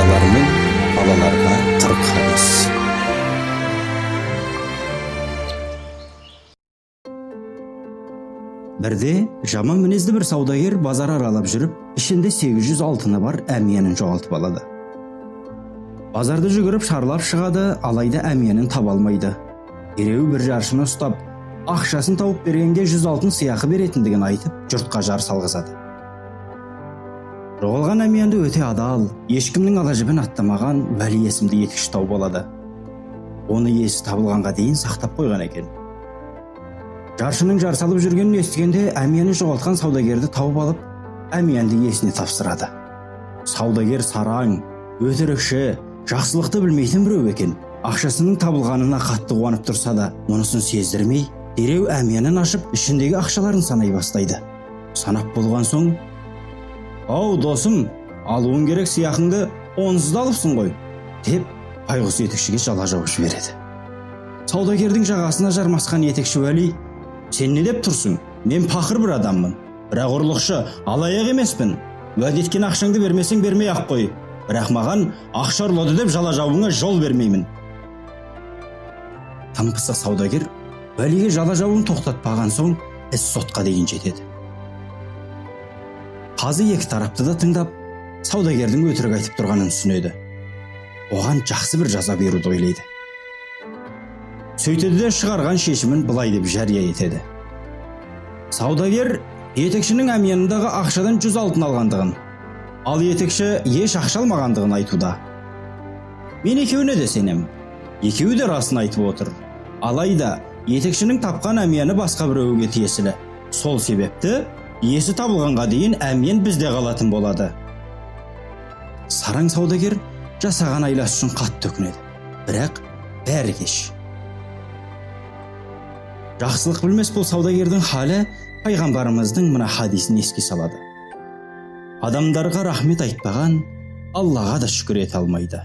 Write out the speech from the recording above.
Hikayelerinin balalarga 40 hadis. Birde жаман мінезді bir саудагер базар аралап жүріп, ішінде 800 алтыны бар әмиянын жоғалтып алады. Базарды жүгіріп шарлап шығады, алайда әмиянын таба алмайды. Дереу бір жаршыны ұстап, ақшасын тауып бергенге 100 алтын сыйақы беретіндігін айтып, жұртқа жар салғызады. Жоғалған әмиянды өте адал, ешкімнің ала жібін аттамаған Вәли есімді етікші тауып алады. Оны есі табылғанға дейін сақтап қойған екен. Жаршының жар салып жүргенін естігенде әмиянын жоғалтқан саудагерді тауып алып, әмиянды иесіне тапсырады. Саудагер сараң, өтірікші, жақсылықты білмейтін біреу екен. Ақшасының табылғанына қатты қуанып тұрса да, мұнысын сездірмей, дереу әмиянын ашып, ішіндегі ақшаларын санай бастайды. Санап болған соң: «Ау, досым, алуың керек сыйақыңды, онсыз да алыпсың ғой», деп байғұс етікшіге жала жауып жібереді. Саудагердің жағасына жармасқан етікші Вәли: «Сен не деп тұрсың? Мен пақыр бір адаммын, бірақ ұрлықшы, алаяқ емеспін. Уәде еткен ақшаңды бермесең бермей ақ қой. Бірақ маған ақша ұрлады деп жала жауыңа жол бермеймін». Тым пысық саудагер Вәлиге жала жауын тоқтатпаған соң іс сотқа дейін жетеді. Қазы екі тарапты да тыңдап, саудагердің өтірік айтып тұрғанын түсінеді. Оған жақсы бір жаза беруді ойлайды. Сөйтеді де шығарған шешімін былай деп жария етеді: саудагер етікшінің әмиянындағы ақшадан 100 алтын алғандығын, ал етікші еш ақша алмағандығын айтуда. Мен екеуіне де сенем. Екеуі де расын айтып отыр. Алайда етікшінің тапқан әмияны басқа біреуге тиесілі. Сол себепті иесі табылғанға дейін әмиян бізде қалатын болады. Сараң саудагер жасаған айласы үшін қатты өкінеді. Бірақ бәрі кеш. Жақсылық білмес бұл саудагердің халі пайғамбарымыздың мына хадисін еске салады: адамдарға рахмет айтпаған Аллаға да шүкір ете алмайды.